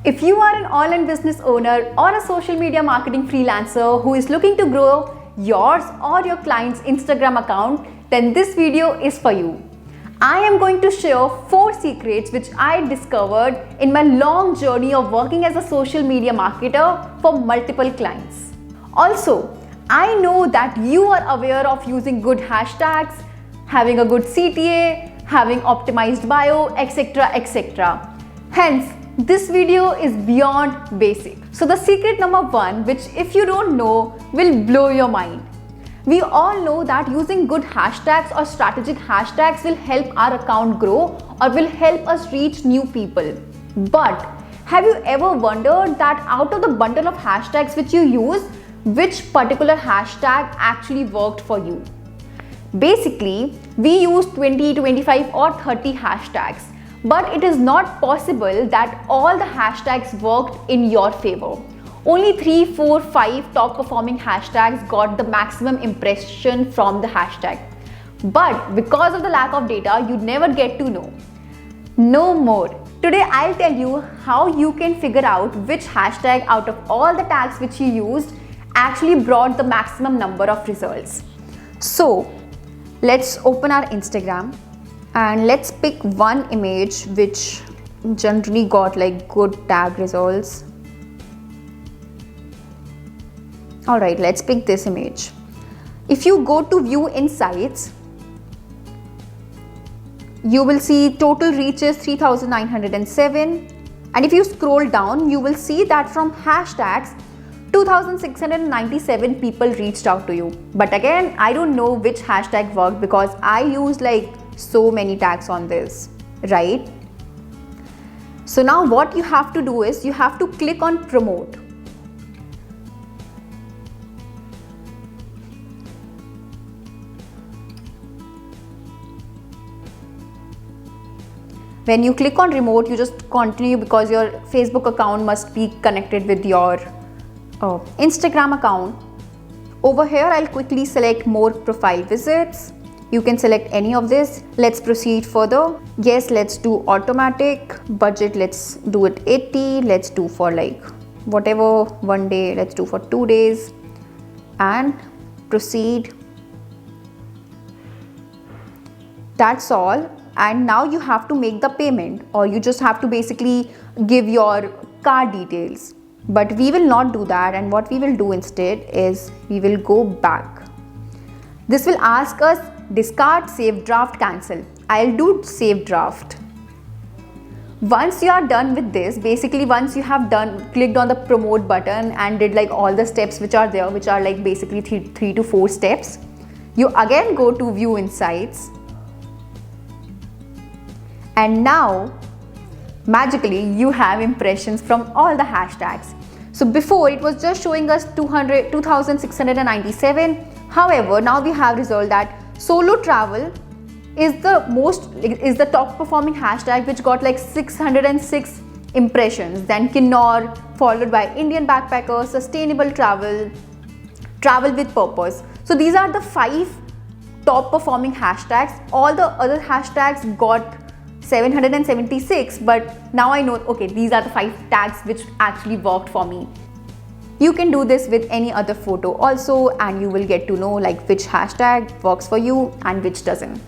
If you are an online business owner or a social media marketing freelancer who is looking to grow yours or your client's Instagram account, then this video is for you. I am going to share 4 secrets which I discovered in my long journey of working as a social media marketer for multiple clients. Also, I know that you are aware of using good hashtags, having a good CTA, having optimized bio, etc. etc. Hence, this video is beyond basic. So the secret number 1, which if you don't know, will blow your mind. We all know that using good hashtags or strategic hashtags will help our account grow or will help us reach new people. But have you ever wondered that out of the bundle of hashtags which you use, which particular hashtag actually worked for you? Basically, we use 20, 25 or 30 hashtags. But it is not possible that all the hashtags worked in your favor. Only 3, 4, 5 top performing hashtags got the maximum impression from the hashtag. But because of the lack of data, you never get to know. No more. Today I'll tell you how you can figure out which hashtag out of all the tags which you used actually brought the maximum number of results. So let's open our Instagram. And let's pick one image which generally got like good tag results. Alright, let's pick this image. If you go to view insights, you will see total reaches 3907. And if you scroll down, you will see that from hashtags, 2697 people reached out to you. But again, I don't know which hashtag worked because I used like so many tags on this, right? So now what you have to do is you have to click on promote. When you click on remote, you just continue because your Facebook account must be connected with your Instagram account. Over here, I'll quickly select more profile visits. You can select any of this. Let's proceed further. Yes, let's do automatic. Budget, let's do it 80. Let's do for like whatever, 1 day. Let's do for 2 days. And proceed. That's all. And now you have to make the payment, or you just have to basically give your card details. But we will not do that, and what we will do instead is we will go back. This will ask us discard, save draft, cancel. I'll do save draft. Once you are done with this, basically once you have clicked on the promote button and did like all the steps which are there, which are like basically 3 to 4 steps, you again go to view insights. And now magically you have impressions from all the hashtags. So before it was just showing us 2697. However, now we have resolved that solo travel is the top performing hashtag which got like 606 impressions. Then Kinnor, followed by Indian backpacker, sustainable travel, travel with purpose. So these are the 5 top performing hashtags. All the other hashtags got 776, but now I know, okay, these are the 5 tags which actually worked for me. You can do this with any other photo also, and you will get to know like which hashtag works for you and which doesn't.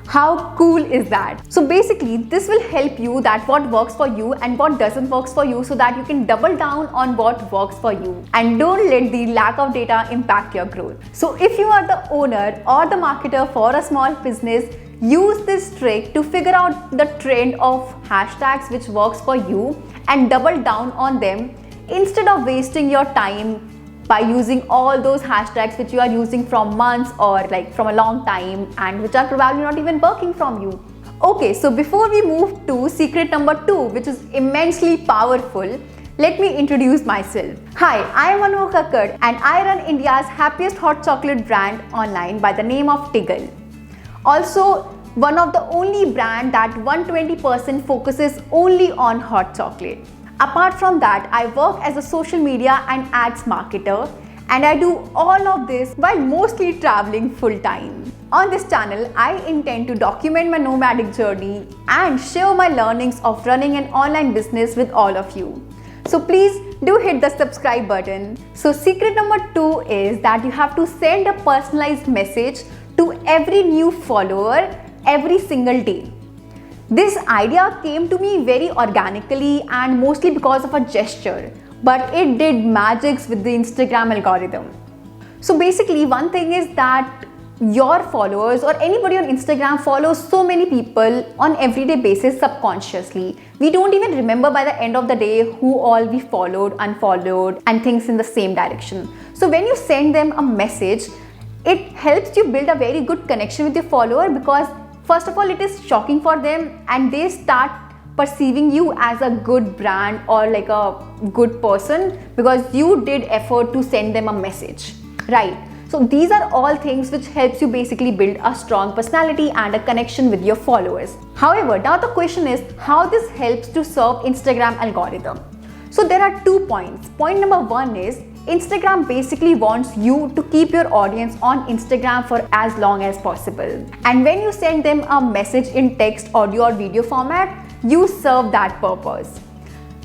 How cool is that? So basically this will help you that what works for you and what doesn't work for you, so that you can double down on what works for you and don't let the lack of data impact your growth. So if you are the owner or the marketer for a small business, use this trick to figure out the trend of hashtags which works for you and double down on them instead of wasting your time by using all those hashtags which you are using from months or like from a long time and which are probably not even working from you. Okay, so before we move to secret number 2, which is immensely powerful, let me introduce myself. Hi, I am Anuva Kakkar and I run India's happiest hot chocolate brand online by the name of DIGITEK. Also, one of the only brand that 120% focuses only on hot chocolate. Apart from that, I work as a social media and ads marketer, and I do all of this while mostly traveling full time. On this channel, I intend to document my nomadic journey and share my learnings of running an online business with all of you. So please do hit the subscribe button. So secret number 2 is that you have to send a personalized message to every new follower every single day. This idea came to me very organically and mostly because of a gesture, but it did magics with the Instagram algorithm. So basically, one thing is that your followers or anybody on Instagram follows so many people on everyday basis subconsciously. We don't even remember by the end of the day who all we followed, unfollowed, and things in the same direction. So when you send them a message, it helps you build a very good connection with your follower, because first of all, it is shocking for them and they start perceiving you as a good brand or like a good person because you did effort to send them a message, right? So these are all things which helps you basically build a strong personality and a connection with your followers. However, now the question is how this helps to serve Instagram algorithm. So there are 2 points. Point number 1 is Instagram basically wants you to keep your audience on Instagram for as long as possible. And when you send them a message in text, audio or video format, you serve that purpose.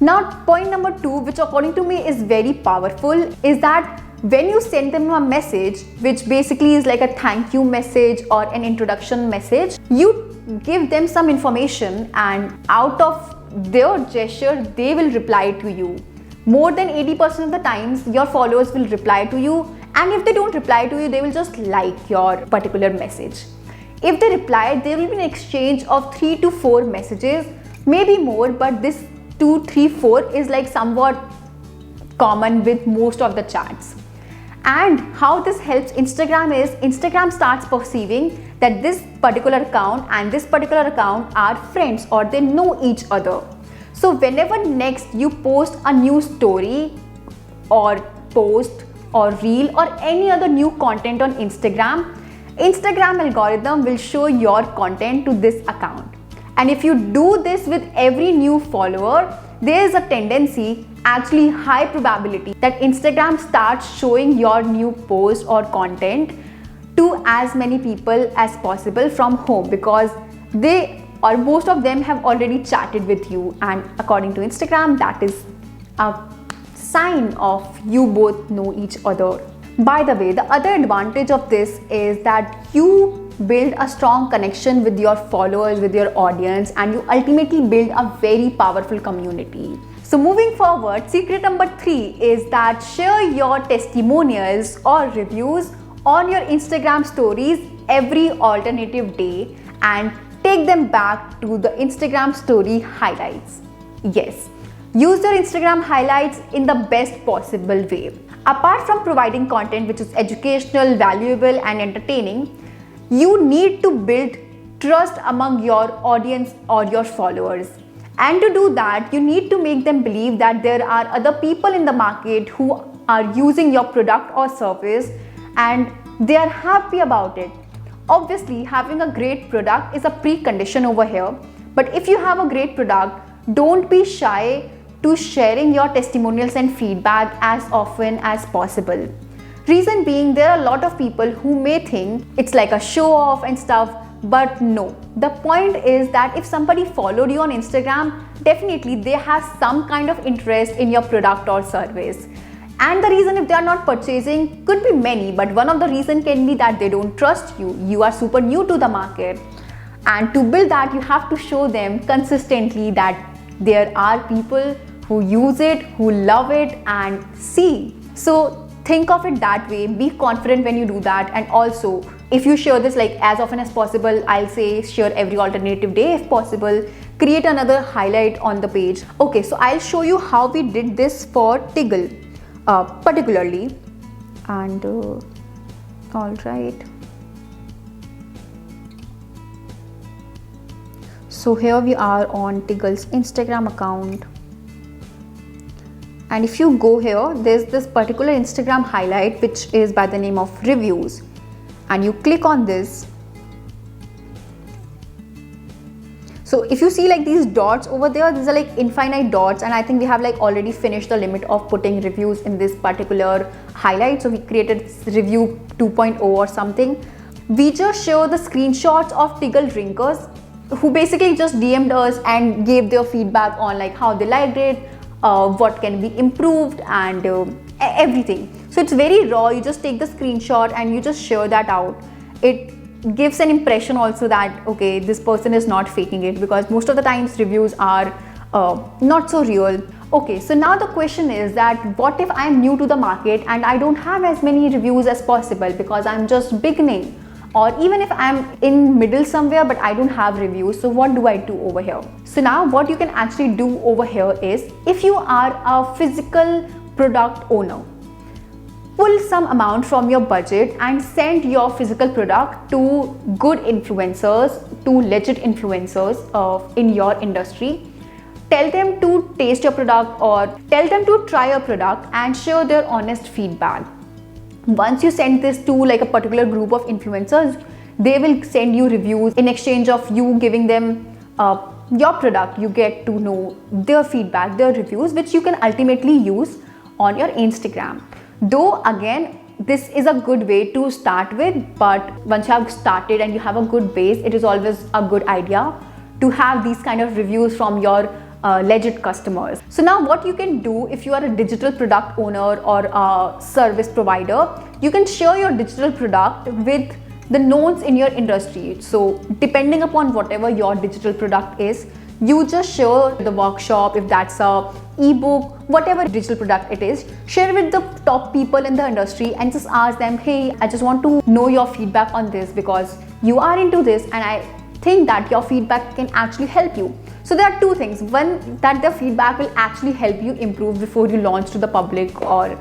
Now point number 2, which according to me is very powerful, is that when you send them a message, which basically is like a thank you message or an introduction message, you give them some information and out of their gesture, they will reply to you. More than 80% of the times, your followers will reply to you, and if they don't reply to you, they will just like your particular message. If they reply, there will be an exchange of 3 to 4 messages, maybe more, but this 2, 3, 4 is like somewhat common with most of the chats. And how this helps Instagram is Instagram starts perceiving that this particular account and this particular account are friends or they know each other. So whenever next you post a new story or post or reel or any other new content on Instagram, Instagram algorithm will show your content to this account. And if you do this with every new follower, there is a tendency, actually high probability, that Instagram starts showing your new post or content to as many people as possible from home, because they or most of them have already chatted with you, and according to Instagram, that is a sign of you both know each other. By the way, the other advantage of this is that you build a strong connection with your followers, with your audience, and you ultimately build a very powerful community. So moving forward, secret number 3 is that share your testimonials or reviews on your Instagram stories every alternative day and take them back to the Instagram story highlights. Yes, use your Instagram highlights in the best possible way. Apart from providing content which is educational, valuable and entertaining, you need to build trust among your audience or your followers. And to do that, you need to make them believe that there are other people in the market who are using your product or service and they are happy about it. Obviously, having a great product is a precondition over here, but if you have a great product, don't be shy to sharing your testimonials and feedback as often as possible. Reason being, there are a lot of people who may think it's like a show off and stuff, but no. The point is that if somebody followed you on Instagram, definitely they have some kind of interest in your product or service. And the reason if they are not purchasing could be many, but one of the reasons can be that they don't trust you. You are super new to the market. And to build that, you have to show them consistently that there are people who use it, who love it and see. So think of it that way, be confident when you do that. And also, if you share this like as often as possible, I'll say share every alternative day if possible. Create another highlight on the page. Okay, so I'll show you how we did this for Tiggle. Particularly, and all right, so here we are on Tiggle's Instagram account, and if you go here, there's this particular Instagram highlight which is by the name of reviews, and you click on this. So if you see like these dots over there, these are like infinite dots, and I think we have like already finished the limit of putting reviews in this particular highlight. So we created review 2.0 or something. we just show the screenshots of Tiggle drinkers who basically just DM'd us and gave their feedback on like how they liked it, what can be improved, and everything. So it's very raw. You just take the screenshot and you just share that out. It gives an impression also that okay, this person is not faking it, because most of the times reviews are not so real. Okay, so now the question is that what if I'm new to the market and I don't have as many reviews as possible because I'm just beginning, or even if I'm in middle somewhere but I don't have reviews, so what do I do over here? So now what you can actually do over here is, if you are a physical product owner, pull some amount from your budget and send your physical product to good influencers, to legit influencers in your industry. Tell them to taste your product or tell them to try your product and share their honest feedback. Once you send this to like a particular group of influencers, they will send you reviews. In exchange of you giving them your product, you get to know their feedback, their reviews, which you can ultimately use on your Instagram. Though again, this is a good way to start with, but once you have started and you have a good base, it is always a good idea to have these kind of reviews from your legit customers. So now what you can do, if you are a digital product owner or a service provider, you can share your digital product with the knowns in your industry. So depending upon whatever your digital product is, you just share the workshop, if that's a ebook, whatever digital product it is, share with the top people in the industry and just ask them, hey, I just want to know your feedback on this because you are into this and I think that your feedback can actually help you. So there are two things. One, that the feedback will actually help you improve before you launch to the public or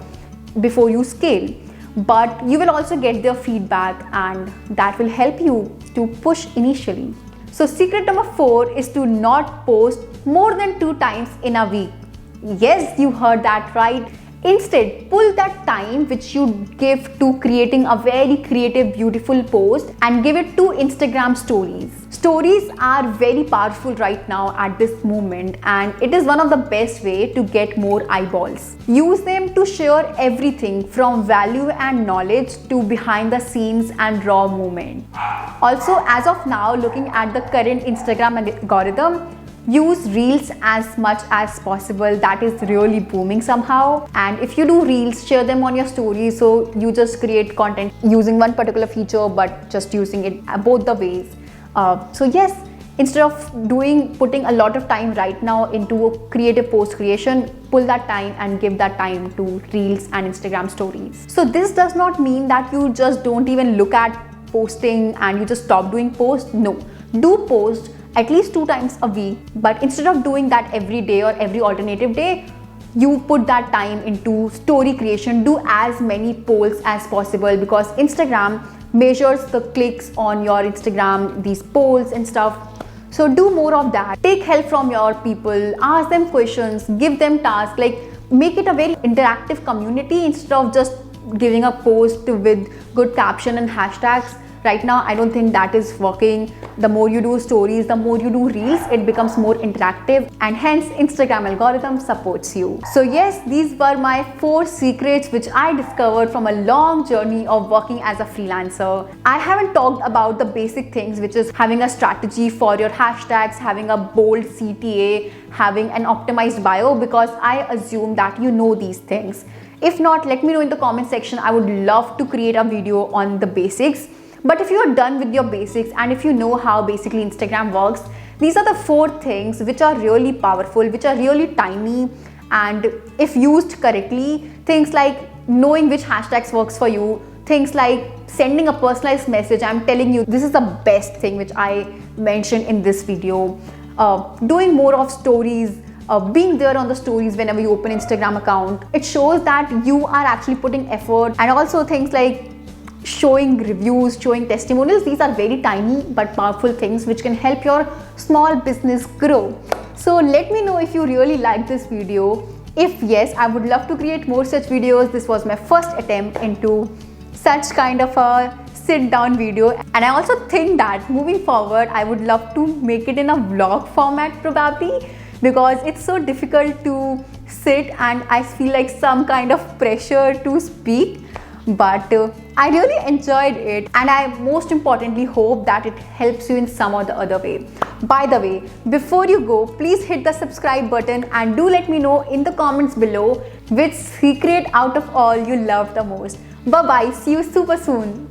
before you scale. But you will also get their feedback and that will help you to push initially. So secret number 4 is to not post more than 2 times in a week. Yes, you heard that right. Instead, pull that time which you give to creating a very creative, beautiful post and give it to Instagram stories. Stories are very powerful right now at this moment, and it is one of the best way to get more eyeballs. Use them to share everything from value and knowledge to behind the scenes and raw moment. Also, as of now, looking at the current Instagram algorithm, use reels as much as possible. That is really booming somehow. And if you do reels, share them on your stories. So you just create content using one particular feature, but just using it both the ways. So yes, instead of putting a lot of time right now into creative post creation, pull that time and give that time to reels and Instagram stories. So this does not mean that you just don't even look at posting and you just stop doing posts. No, do post at least 2 times a week, but instead of doing that every day or every alternative day, you put that time into story creation. Do as many polls as possible because Instagram measures the clicks on your Instagram, these polls and stuff. So do more of that. Take help from your people, ask them questions, give them tasks, like make it a very interactive community instead of just giving a post with good caption and hashtags. Right now, I don't think that is working. The more you do stories, the more you do reels, it becomes more interactive, and hence Instagram algorithm supports you. So yes, these were my 4 secrets which I discovered from a long journey of working as a freelancer. I haven't talked about the basic things, which is having a strategy for your hashtags, having a bold CTA, having an optimized bio, because I assume that you know these things. If not, let me know in the comment section. I would love to create a video on the basics. But if you are done with your basics and if you know how basically Instagram works, these are the 4 things which are really powerful, which are really tiny, and if used correctly, things like knowing which hashtags works for you, things like sending a personalized message. I'm telling you, this is the best thing which I mentioned in this video. Doing more of stories, being there on the stories whenever you open Instagram account. It shows that you are actually putting effort. And also things like showing reviews, showing testimonials. These are very tiny but powerful things which can help your small business grow. So let me know if you really like this video. If yes, I would love to create more such videos. This was my first attempt into such kind of a sit down video, and I also think that moving forward I would love to make it in a vlog format probably, because it's so difficult to sit and I feel like some kind of pressure to speak. but I really enjoyed it, and I most importantly hope that it helps you in some or the other way. By the way, before you go, please hit the subscribe button and do let me know in the comments below which secret out of all you love the most. Bye bye, see you super soon.